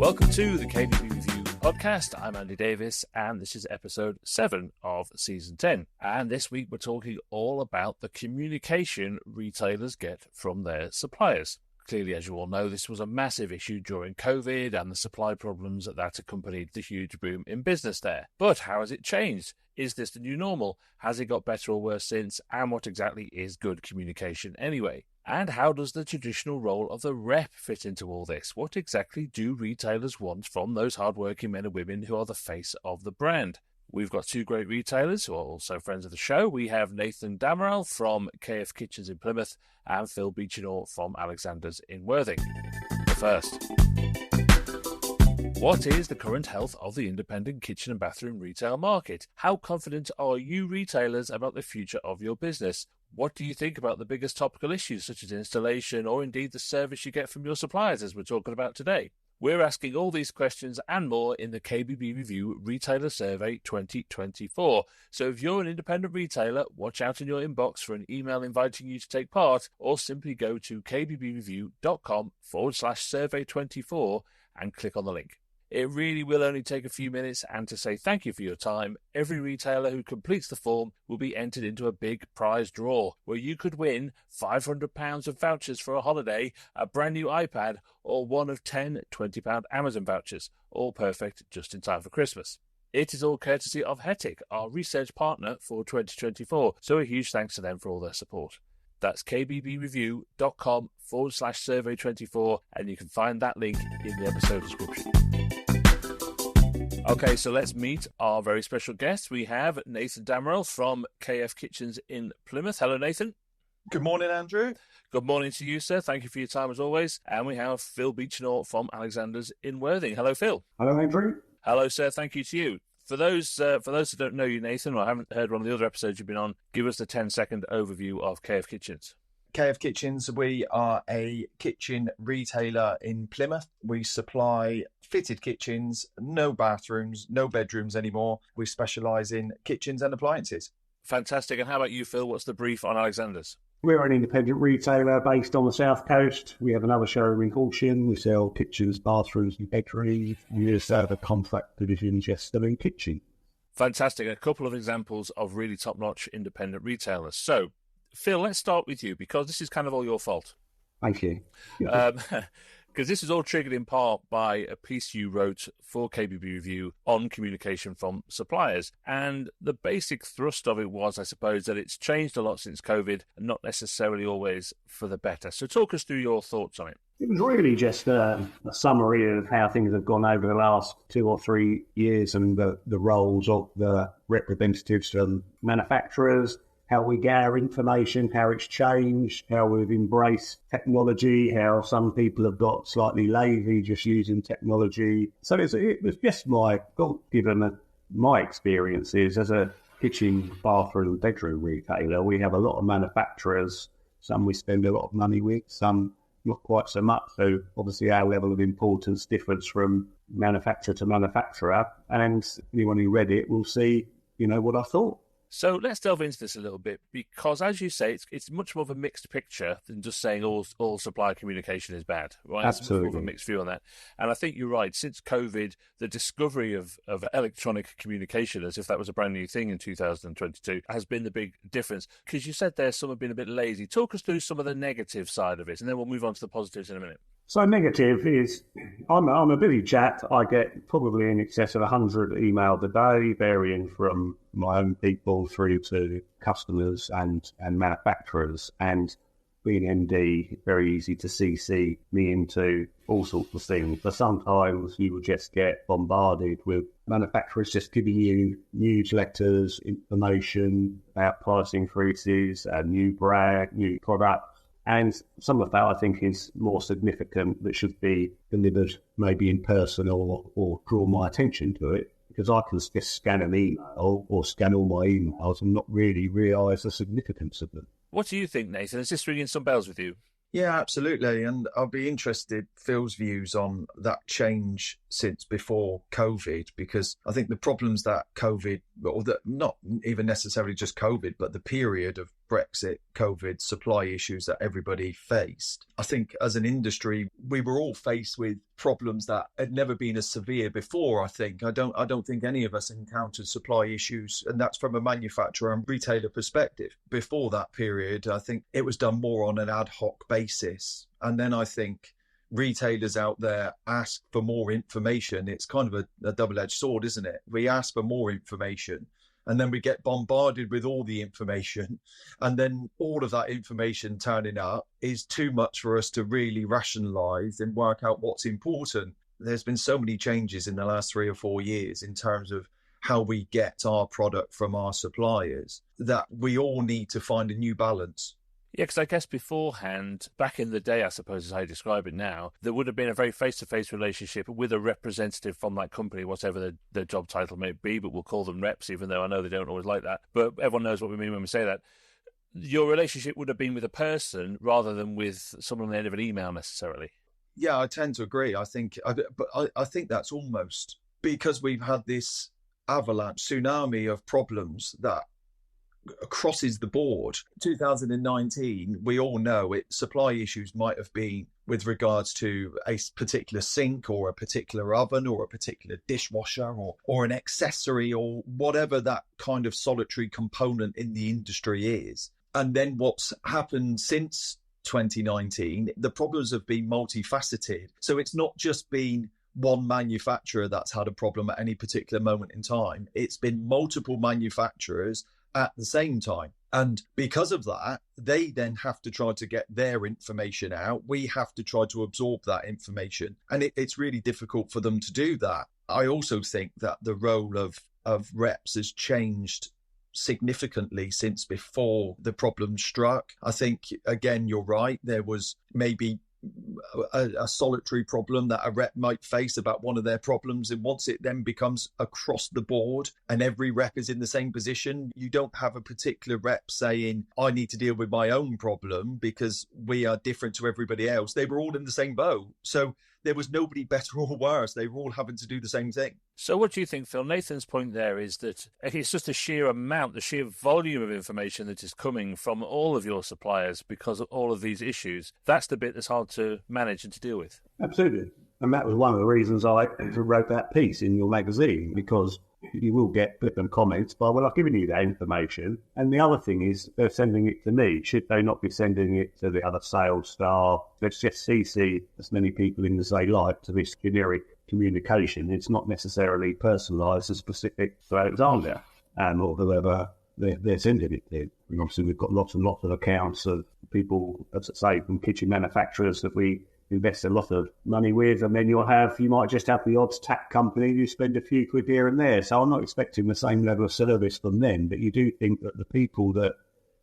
Welcome to the KBB Review podcast. I'm Andy Davies, and this is episode 7 of season 10. And this week we're talking all about the communication retailers get from their suppliers. Clearly, as you all know, this was a massive issue during COVID and the supply problems that accompanied the huge boom in business there. But how has it changed? Is this the new normal? Has it got better or worse since? And what exactly is good communication anyway? And how does the traditional role of the rep fit into all this? What exactly do retailers want from those hardworking men and women who are the face of the brand? We've got two great retailers who are also friends of the show. We have Nathan Damarell from KF Kitchens in Plymouth and Phil Beechinor from Alexander's in Worthing. But first, what is the current health of the independent kitchen and bathroom retail market? How confident are you retailers about the future of your business? What do you think about the biggest topical issues such as installation or indeed the service you get from your suppliers as we're talking about today? We're asking all these questions and more in the KBB Review Retailer Survey 2024. So if you're an independent retailer, watch out in your inbox for an email inviting you to take part, or simply go to kbbreview.com/survey24 and click on the link. It really will only take a few minutes, and to say thank you for your time, every retailer who completes the form will be entered into a big prize draw where you could win £500 of vouchers for a holiday, a brand new iPad, or one of 10 £20 Amazon vouchers, all perfect just in time for Christmas. It is all courtesy of Hetic, our research partner for 2024, so a huge thanks to them for all their support. That's kbbreview.com/survey24, and you can find that link in the episode description. Okay, so let's meet our very special guest. We have Nathan Damarell from KF Kitchens in Plymouth. Hello, Nathan. Good morning, Andrew. Good morning to you, sir. Thank you for your time as always. And we have Phil Beechinor from Alexander's in Worthing. Hello, Phil. Hello, Andrew. Hello, sir. Thank you to you. For those who don't know you, Nathan, or haven't heard one of the other episodes you've been on, give us the 10-second overview of KF Kitchens. KF Kitchens, we are a kitchen retailer in Plymouth. We supply fitted kitchens, no bathrooms, no bedrooms anymore. We specialise in kitchens and appliances. Fantastic. And how about you, Phil? What's the brief on Alexander's? We're an independent retailer based on the South Coast. We have another showroom in Horsham. We sell kitchens, bathrooms and bedrooms. We also have a compact division just selling kitchen. Fantastic. A couple of examples of really top-notch independent retailers. So, Phil, let's start with you because this is kind of all your fault. Thank you. Because this is all triggered in part by a piece you wrote for KBB Review on communication from suppliers. And the basic thrust of it was, I suppose, that it's changed a lot since COVID and not necessarily always for the better. So talk us through your thoughts on it. It was really just a summary of how things have gone over the last 2 or 3 years and the roles of the representatives from manufacturers, how we get our information, how it's changed, how we've embraced technology, how some people have got slightly lazy just using technology. So it was just given my experiences as a kitchen, bathroom, bedroom retailer. We have a lot of manufacturers, some we spend a lot of money with, some not quite so much. So obviously our level of importance differs from manufacturer to manufacturer. And anyone who read it will see, what I thought. So let's delve into this a little bit because, as you say, it's much more of a mixed picture than just saying all supplier communication is bad, right? Absolutely. It's more of a mixed view on that. And I think you're right. Since COVID, the discovery of electronic communication, as if that was a brand new thing in 2022, has been the big difference. Because you said there some have been a bit lazy. Talk us through some of the negative side of it, and then we'll move on to the positives in a minute. So negative is, I'm a busy chap. I get probably in excess of 100 emails a day, varying from my own people through to customers and manufacturers. And being MD, very easy to CC me into all sorts of things. But sometimes you will just get bombarded with manufacturers just giving you newsletters, information about price increases, a new brand, new product. And some of that, I think, is more significant that should be delivered maybe in person or draw my attention to it, because I can just scan an email or scan all my emails and not really realise the significance of them. What do you think, Nathan? Is this ringing some bells with you? Yeah, absolutely. And I'll be interested, Phil's views on that change since before COVID, because I think the problems that COVID, or that not even necessarily just COVID, but the period of Brexit, COVID, supply issues that everybody faced. I think as an industry, we were all faced with problems that had never been as severe before. I don't think any of us encountered supply issues, and that's from a manufacturer and retailer perspective. Before that period, I think it was done more on an ad hoc basis. And then I think retailers out there ask for more information. It's kind of a double-edged sword, isn't it? We ask for more information, and then we get bombarded with all the information. And then all of that information turning up is too much for us to really rationalise and work out what's important. There's been so many changes in the last 3 or 4 years in terms of how we get our product from our suppliers that we all need to find a new balance. Yeah, because I guess beforehand, back in the day, I suppose is how you describe it now, there would have been a very face-to-face relationship with a representative from that company, whatever their job title may be, but we'll call them reps, even though I know they don't always like that. But everyone knows what we mean when we say that. Your relationship would have been with a person rather than with someone on the end of an email necessarily. Yeah, I tend to agree. I think that's almost because we've had this avalanche, tsunami of problems that crosses the board. 2019, we all know supply issues might have been with regards to a particular sink or a particular oven or a particular dishwasher or an accessory or whatever that kind of solitary component in the industry is. And then what's happened since 2019, the problems have been multifaceted. So it's not just been one manufacturer that's had a problem at any particular moment in time. It's been multiple manufacturers at the same time. And because of that, they then have to try to get their information out. We have to try to absorb that information. And it's really difficult for them to do that. I also think that the role of reps has changed significantly since before the problem struck. I think, again, you're right. There was maybe a solitary problem that a rep might face about one of their problems, and once it then becomes across the board and every rep is in the same position, you don't have a particular rep saying, I need to deal with my own problem because we are different to everybody else. They were all in the same boat, so there was nobody better or worse. They were all having to do the same thing. So what do you think, Phil? Nathan's point there is that it's just the sheer amount, the sheer volume of information that is coming from all of your suppliers because of all of these issues. That's the bit that's hard to manage and to deal with. Absolutely. And that was one of the reasons I wrote that piece in your magazine, because you will get flippant comments by, well, I've given you that information. And the other thing is they're sending it to me. Should they not be sending it to the other sales staff? Let's just CC as many people in as they like to this generic communication. It's not necessarily personalised and specific to Alexander or whoever they're sending it to. And obviously, we've got lots and lots of accounts of people, as I say, from kitchen manufacturers that we invest a lot of money with, and then you might just have the odds tech company you spend a few quid here and there. So I'm not expecting the same level of service from them, but you do think that the people that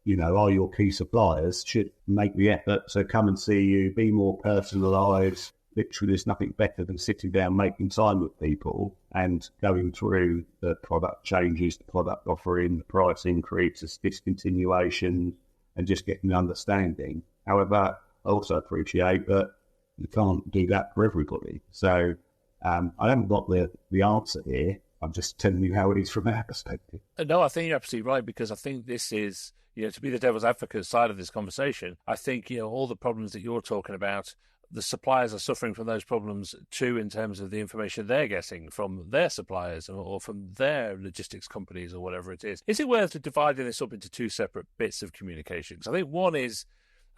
are your key suppliers should make the effort to come and see you, be more personalised. Literally, there's nothing better than sitting down, making time with people and going through the product changes, the product offering, the price increases, discontinuation, and just getting an understanding. However, I also appreciate that you can't do that for everybody. So I haven't got the answer here. I'm just telling you how it is from our perspective. No, I think you're absolutely right, because I think this is, to be the devil's advocate side of this conversation, I think, all the problems that you're talking about, the suppliers are suffering from those problems too, in terms of the information they're getting from their suppliers or from their logistics companies or whatever it is. Is it worth dividing this up into two separate bits of communication? Because I think one is,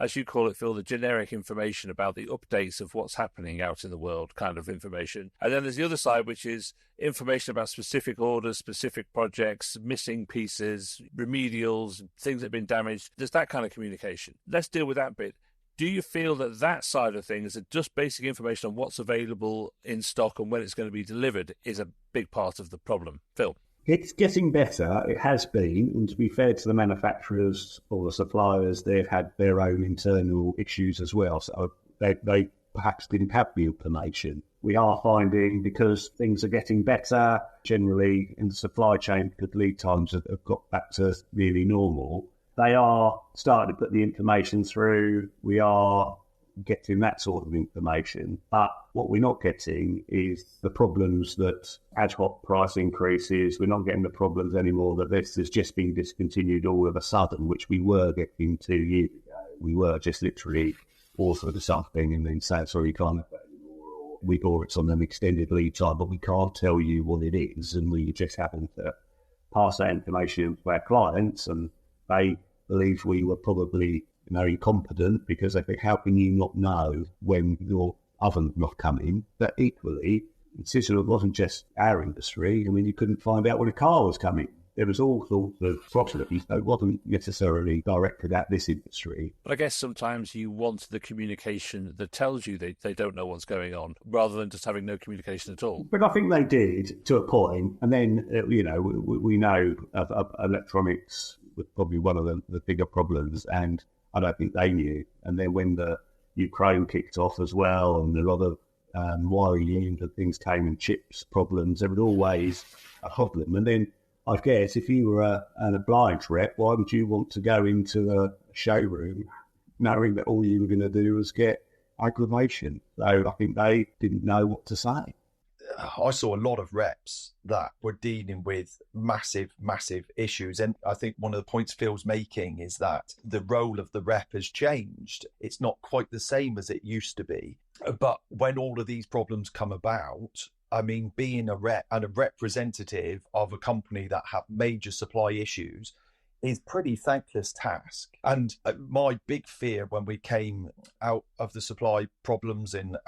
as you call it, Phil, the generic information about the updates of what's happening out in the world kind of information. And then there's the other side, which is information about specific orders, specific projects, missing pieces, remedials, things that have been damaged. There's that kind of communication. Let's deal with that bit. Do you feel that side of things, that just basic information on what's available in stock and when it's going to be delivered, is a big part of the problem? Phil? It's getting better. It has been. And to be fair to the manufacturers or the suppliers, they've had their own internal issues as well. So they perhaps didn't have the information. We are finding, because things are getting better, generally in the supply chain, because lead times have got back to really normal, they are starting to put the information through. We are getting that sort of information. But what we're not getting is the problems that ad hoc price increases. We're not getting the problems anymore that this has just been discontinued all of a sudden, which we were getting 2 years ago. We were just literally offered something and then saying, sorry, you can't have that anymore. Or we bought it on an extended lead time, but we can't tell you what it is. And we just happen to pass that information to our clients, and they believe we were probably incompetent because they think, how can you not know when your oven's not coming? But equally, it wasn't just our industry. I mean, you couldn't find out when a car was coming. There was all sorts of problems. So it wasn't necessarily directed at this industry. But I guess sometimes you want the communication that tells you they don't know what's going on, rather than just having no communication at all. But I think they did to a point. And then, we know electronics was probably one of the bigger problems, and I don't think they knew. And then when the Ukraine kicked off as well, and a lot of wiring and things came, and chips problems, there was always a problem. And then I guess if you were an appliance rep, why would you want to go into a showroom knowing that all you were going to do was get aggravation? So I think they didn't know what to say. I saw a lot of reps that were dealing with massive issues. And I think one of the points Phil's making is that the role of the rep has changed. It's not quite the same as it used to be. But when all of these problems come about, I mean, being a rep and a representative of a company that have major supply issues is pretty thankless task. And my big fear when we came out of the supply problems and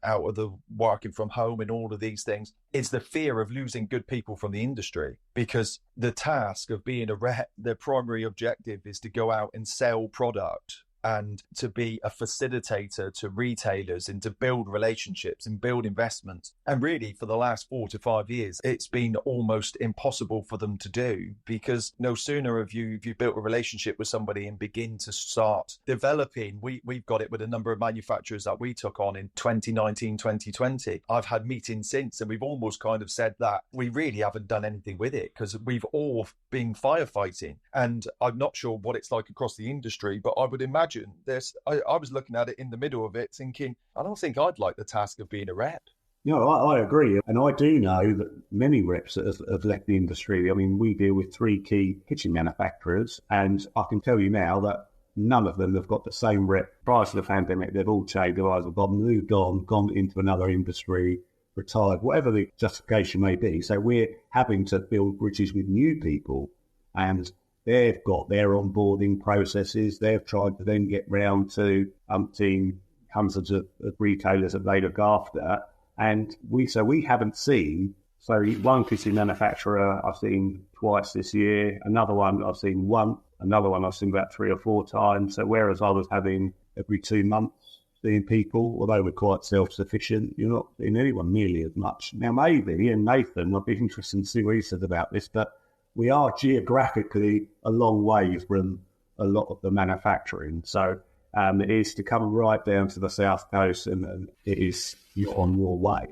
out of the working from home and all of these things is the fear of losing good people from the industry, because the task of being a rep, their primary objective is to go out and sell product and to be a facilitator to retailers and to build relationships and build investments. And really, for the last 4 to 5 years, it's been almost impossible for them to do, because no sooner have you built a relationship with somebody and begin to start developing. We've got it with a number of manufacturers that we took on in 2019, 2020. I've had meetings since, and we've almost kind of said that we really haven't done anything with it because we've all been firefighting. And I'm not sure what it's like across the industry, but I would imagine I was looking at it in the middle of it thinking, I don't think I'd like the task of being a rep. No, I agree. And I do know that many reps have left the industry. I mean, we deal with 3 key kitchen manufacturers, and I can tell you now that none of them have got the same rep. Prior to the pandemic, they've all changed. They've either moved on, gone into another industry, retired, whatever the justification may be. So we're having to build bridges with new people, and they've got their onboarding processes. They've tried to then get round to umpteen hundreds of retailers that they look after. And we haven't seen, so one kitchen manufacturer I've seen twice this year, another one I've seen once, another one I've seen about 3 or 4 times. So whereas I was having every 2 months seeing people, although we're quite self-sufficient, you're not seeing anyone nearly as much. Now maybe, and Nathan, I'd be interested to see what he says about this, but we are geographically a long way from a lot of the manufacturing. So it is to come right down to the south coast, and it is on your way.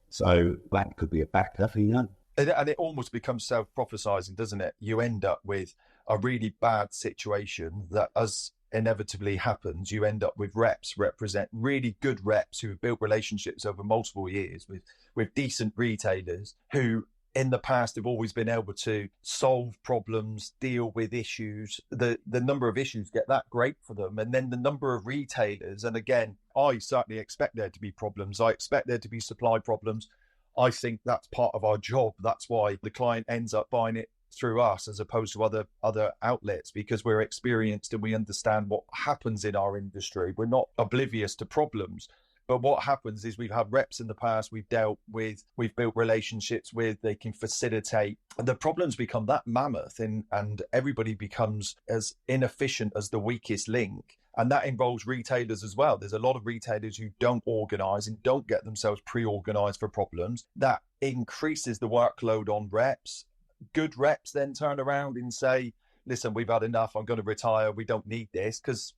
So that could be a factor, And it almost becomes self-prophesizing, doesn't it? You end up with a really bad situation that, as inevitably happens, you end up with reps represent really good reps who have built relationships over multiple years with decent retailers who in the past have always been able to solve problems, deal with issues. The number of issues get that great for them. And then the number of retailers, and again, I certainly expect there to be problems. I expect there to be supply problems. I think that's part of our job. That's why the client ends up buying it through us as opposed to other outlets, because we're experienced and we understand what happens in our industry. We're not oblivious to problems. But what happens is we've had reps in the past we've dealt with, we've built relationships with, they can facilitate. The problems become that mammoth and everybody becomes as inefficient as the weakest link. And that involves retailers as well. There's a lot of retailers who don't organise and don't get themselves pre-organised for problems. That increases the workload on reps. Good reps then turn around and say, listen, we've had enough, I'm going to retire, we don't need this, because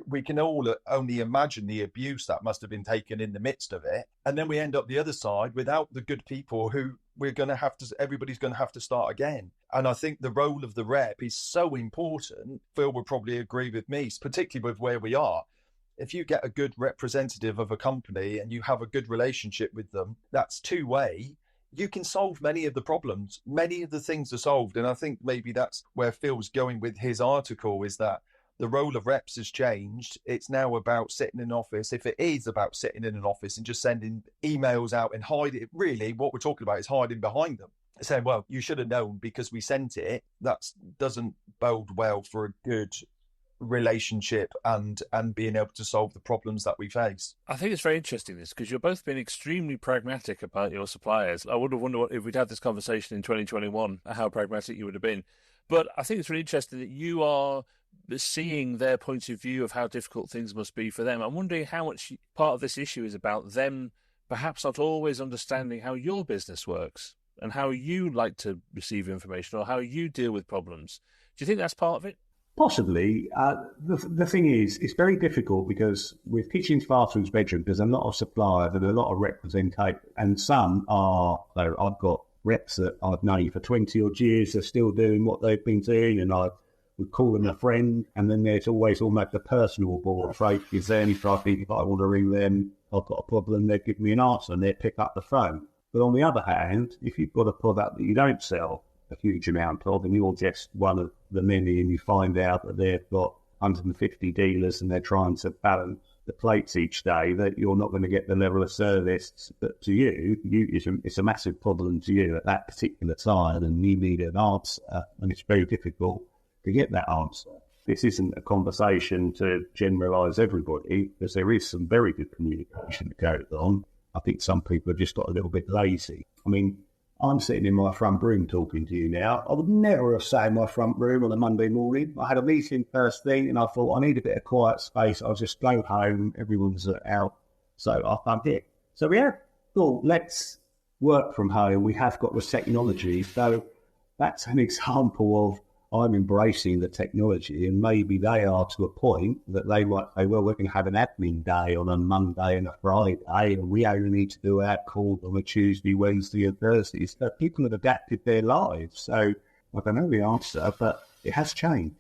we can all only imagine the abuse that must have been taken in the midst of it. And then we end up the other side without the good people who everybody's going to have to start again. And I think the role of the rep is so important. Phil would probably agree with me, particularly with where we are. If you get a good representative of a company and you have a good relationship with them, that's two-way. You can solve many of the problems. Many of the things are solved. And I think maybe that's where Phil's going with his article, is that the role of reps has changed. It's now about sitting in an office. If it is about sitting in an office and just sending emails out and hiding, really what we're talking about is hiding behind them, saying, well, you should have known because we sent it. That doesn't bode well for a good relationship and being able to solve the problems that we face. I think it's very interesting this, because you've both been extremely pragmatic about your suppliers. I would have wondered if we'd had this conversation in 2021, how pragmatic you would have been. But I think it's really interesting that you are seeing their point of view of how difficult things must be for them. I'm wondering how much part of this issue is about them perhaps not always understanding how your business works and how you like to receive information or how you deal with problems. Do you think that's part of it? Possibly. The thing is, it's very difficult because with kitchens, bathrooms, bedrooms, there's a lot of suppliers and a lot of representation, and some are, so I've got reps that I've known for 20 odd years, they're still doing what they've been doing, and I would call them a friend. And then there's always almost a personal board. Is there any traffic? If I want to ring them, I've got a problem, they'll give me an answer and they'll pick up the phone. But on the other hand, if you've got a product that you don't sell a huge amount of, and you're just one of the many, and you find out that they've got 150 dealers and they're trying to balance the plates each day, that you're not going to get the level of service that to you it's a massive problem to you at that particular time, and you need an answer, and it's very difficult to get that answer. This isn't a conversation to generalise everybody, because there is some very good communication that goes on. I think some people have just got a little bit lazy. I mean, I'm sitting in my front room talking to you now. I would never have sat in my front room on a Monday morning. I had a meeting first thing and I thought, I need a bit of quiet space. I'll just go home. Everyone's out. So I'll come here. So we have thought, let's work from home. We have got the technology. So that's an example of I'm embracing the technology, and maybe they are to a point that they might say, well, we're going to have an admin day on a Monday and a Friday, and we only need to do our call on a Tuesday, Wednesday and Thursday. So people have adapted their lives. So I don't know the answer, but it has changed.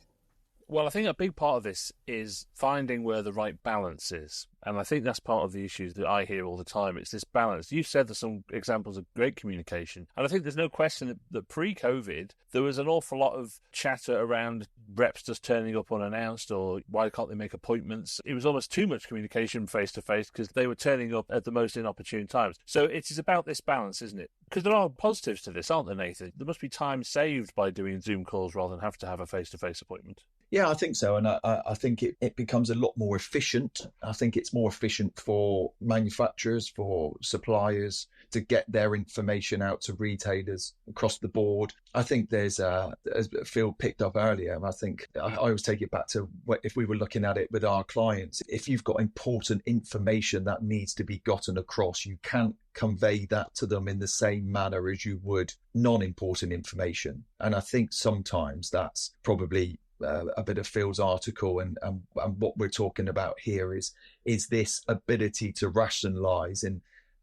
Well, I think a big part of this is finding where the right balance is. And I think that's part of the issues that I hear all the time. It's this balance. You said there's some examples of great communication. And I think there's no question that pre-COVID, there was an awful lot of chatter around reps just turning up unannounced, or why can't they make appointments? It was almost too much communication face-to-face because they were turning up at the most inopportune times. So it is about this balance, isn't it? Because there are positives to this, aren't there, Nathan? There must be time saved by doing Zoom calls rather than have to have a face-to-face appointment. Yeah, I think so. And I think it becomes a lot more efficient. I think it's more efficient for manufacturers, for suppliers to get their information out to retailers across the board. I think there's, as Phil picked up earlier, I think I always take it back to if we were looking at it with our clients, if you've got important information that needs to be gotten across, you can't convey that to them in the same manner as you would non-important information. And I think sometimes that's probably a bit of Phil's article, and what we're talking about here is this ability to rationalise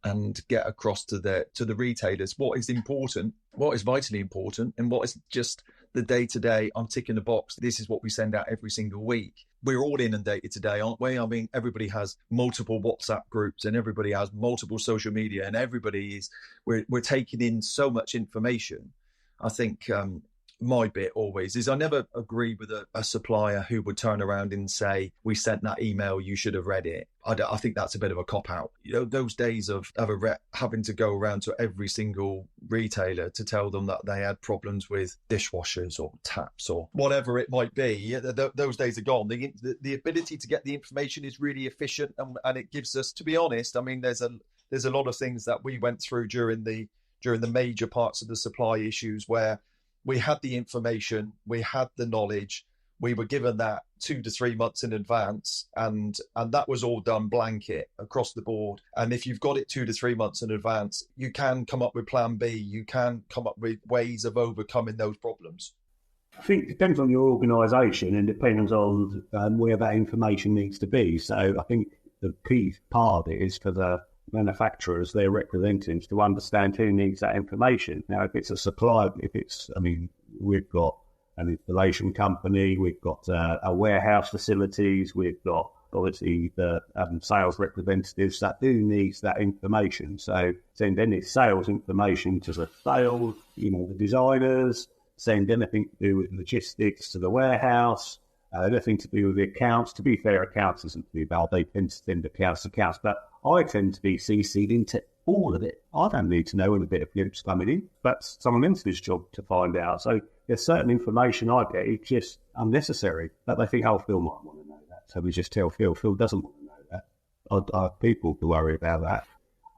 and get across to the retailers what is important, what is vitally important, and what is just the day-to-day. I'm ticking the box. This is what we send out every single week. We're all inundated today, aren't we? I mean, everybody has multiple WhatsApp groups and everybody has multiple social media, and we're taking in so much information. I think my bit always is I never agree with a supplier who would turn around and say, we sent that email, you should have read it. I think that's a bit of a cop-out. You know, those days of a rep having to go around to every single retailer to tell them that they had problems with dishwashers or taps or whatever it might be, those days are gone. The ability to get the information is really efficient, and it gives us, to be honest, I mean, there's a lot of things that we went through during the major parts of the supply issues where we had the information, we had the knowledge, we were given that 2 to 3 months in advance, and that was all done blanket across the board. And if you've got it 2 to 3 months in advance, you can come up with plan B, you can come up with ways of overcoming those problems. I think it depends on your organisation and depends on where that information needs to be. So I think the key part of it is for the manufacturers, their representatives, to understand who needs that information. Now, if it's a supplier, we've got an installation company, we've got a warehouse facilities, we've got obviously the sales representatives that do need that information. So send any sales information to the sales, the designers, send anything to do with logistics to the warehouse, anything to do with the accounts. To be fair, accounts isn't too bad. They tend to send accounts, but I tend to be CC'd into all of it. I don't need to know when a bit of glimpse coming in. That's someone else's job to find out. So there's certain information I get, it's just unnecessary. But they think, Phil might want to know that. So we just tell Phil. Phil doesn't want to know that. I have people to worry about that.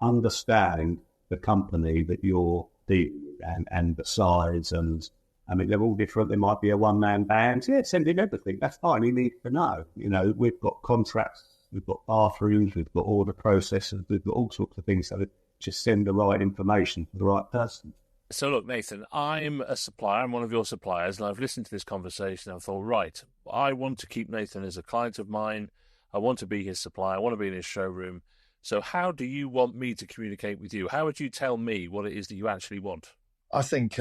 Understand the company that you're dealing with and the size. And I mean, they're all different. There might be a one-man band. Yeah, send in everything. That's fine. You need to know. We've got contracts. We've got bathrooms, we've got order processes, we've got all sorts of things. So just send the right information to the right person. So look, Nathan, I'm a supplier. I'm one of your suppliers, and I've listened to this conversation and I thought, right, I want to keep Nathan as a client of mine. I want to be his supplier. I want to be in his showroom. So how do you want me to communicate with you? How would you tell me what it is that you actually want? I think...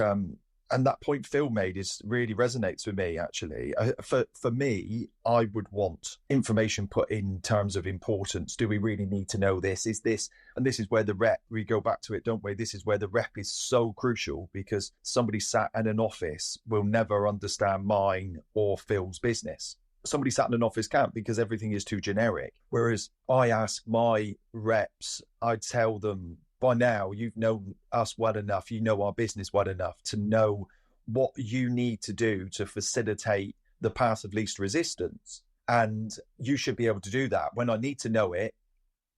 and that point Phil made really resonates with me, actually. For me, I would want information put in terms of importance. Do we really need to know this? Is this, and this is where the rep, we go back to it, don't we? This is where the rep is so crucial, because somebody sat in an office will never understand mine or Phil's business. Somebody sat in an office can't, because everything is too generic. Whereas I ask my reps, I tell them, by now, you've known us well enough, you know our business well enough to know what you need to do to facilitate the path of least resistance. And you should be able to do that. When I need to know it,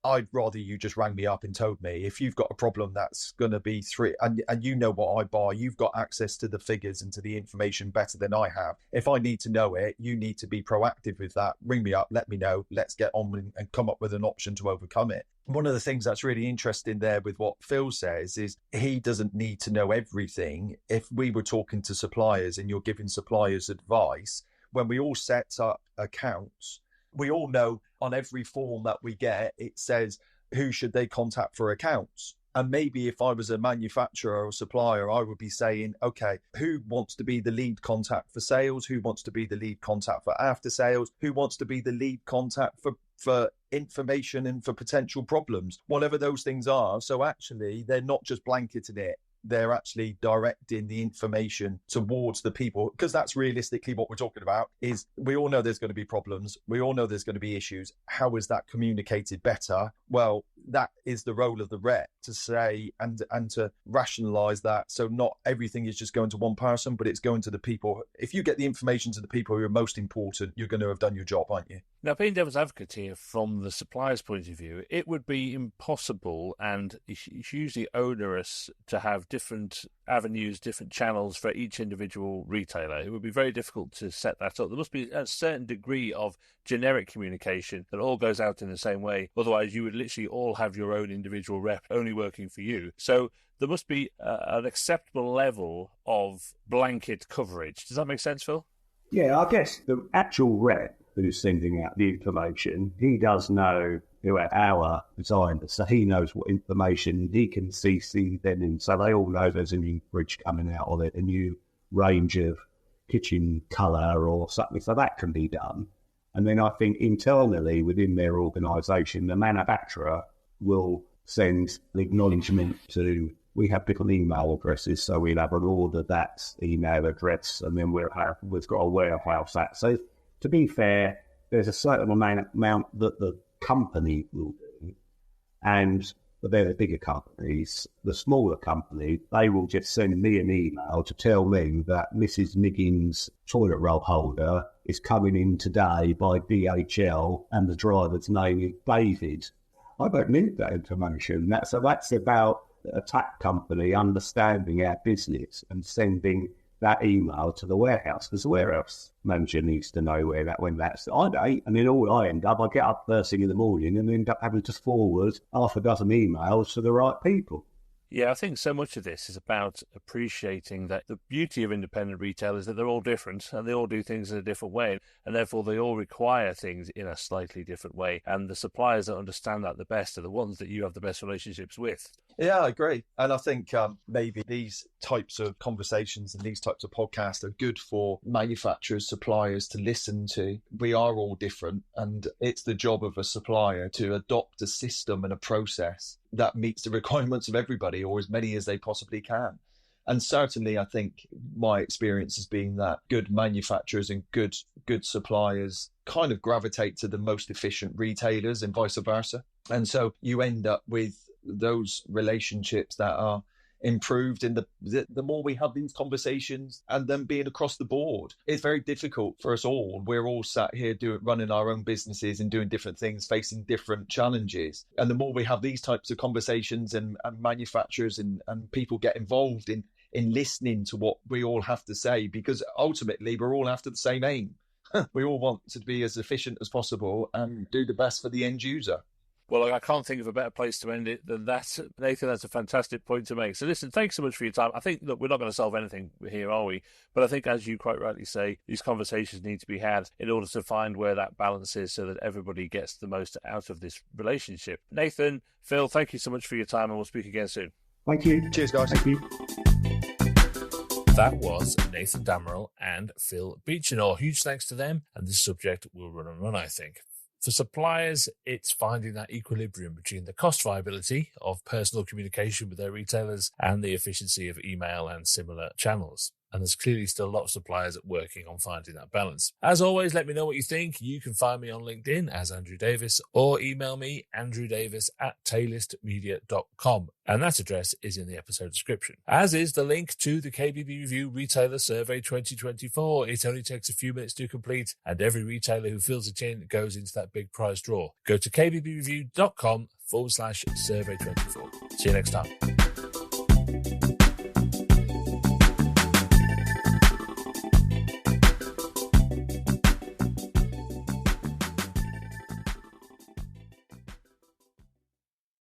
I'd rather you just rang me up and told me. If you've got a problem that's going to be and you know what I buy, you've got access to the figures and to the information better than I have. If I need to know it, you need to be proactive with that. Ring me up, let me know, let's get on and come up with an option to overcome it. One of the things that's really interesting there with what Phil says is he doesn't need to know everything. If we were talking to suppliers and you're giving suppliers advice, when we all set up accounts, we all know on every form that we get, it says who should they contact for accounts. And maybe if I was a manufacturer or supplier, I would be saying, okay, who wants to be the lead contact for sales? Who wants to be the lead contact for after sales? Who wants to be the lead contact for information and for potential problems? Whatever those things are. So actually, they're not just blanketing it. They're actually directing the information towards the people, because that's realistically what we're talking about. Is we all know there's going to be problems. We all know there's going to be issues. How is that communicated better? Well, that is the role of the rep to say and to rationalize that. So not everything is just going to one person, but it's going to the people. If you get the information to the people who are most important, you're going to have done your job, aren't you? Now, being devil's advocate here from the supplier's point of view, it would be impossible and it's usually onerous to have different avenues, different channels for each individual retailer. It would be very difficult to set that up. There must be a certain degree of generic communication that all goes out in the same way. Otherwise, you would literally all have your own individual rep only working for you. So there must be an acceptable level of blanket coverage. Does that make sense, Phil? Yeah, I guess the actual rep who's sending out the information, he does know who our designer, so he knows what information he can CC them in. So they all know there's a new fridge coming out, or a new range of kitchen colour or something. So that can be done. And then I think internally within their organisation, the manufacturer will send the acknowledgement to, we have different email addresses, so we'll have an order that's email address, and then we've got a warehouse that. So to be fair, there's a certain amount that the company will do, but they're the bigger companies. The smaller company, they will just send me an email to tell me that Mrs. Miggins' toilet roll holder is coming in today by DHL and the driver's name is David. I don't need that information. That's about a tech company understanding our business and sending that email to the warehouse, because the warehouse manager needs to know when that's. I don't, and then all I end up, I get up first thing in the morning and end up having to forward half a dozen emails to the right people. Yeah, I think so much of this is about appreciating that the beauty of independent retail is that they're all different and they all do things in a different way, and therefore they all require things in a slightly different way. And the suppliers that understand that the best are the ones that you have the best relationships with. Yeah, I agree. And I think maybe these types of conversations and these types of podcasts are good for manufacturers, suppliers to listen to. We are all different, and it's the job of a supplier to adopt a system and a process that meets the requirements of everybody, or as many as they possibly can. And certainly, I think my experience has been that good manufacturers and good suppliers kind of gravitate to the most efficient retailers and vice versa. And so you end up with those relationships that are improved in the more we have these conversations, and then being across the board. It's very difficult for us all. We're all sat here running our own businesses and doing different things, facing different challenges. And the more we have these types of conversations and manufacturers and people get involved in listening to what we all have to say, because ultimately we're all after the same aim. We all want to be as efficient as possible and do the best for the end user. Well, I can't think of a better place to end it than that. Nathan, that's a fantastic point to make. So listen, thanks so much for your time. I think, look, we're not going to solve anything here, are we? But I think, as you quite rightly say, these conversations need to be had in order to find where that balance is so that everybody gets the most out of this relationship. Nathan, Phil, thank you so much for your time, and we'll speak again soon. Thank you. Cheers, guys. Thank you. That was Nathan Damarell and Phil Beechinor. Huge thanks to them, and this subject will run and run, I think. For suppliers, it's finding that equilibrium between the cost viability of personal communication with their retailers and the efficiency of email and similar channels. And there's clearly still a lot of suppliers working on finding that balance. As always, let me know what you think. You can find me on LinkedIn as Andrew Davies, or email me, andrewdavis@taylistmedia.com. And that address is in the episode description, as is the link to the KBB Review Retailer Survey 2024. It only takes a few minutes to complete, and every retailer who fills it in goes into that big prize draw. Go to kbbreview.com/survey24. See you next time.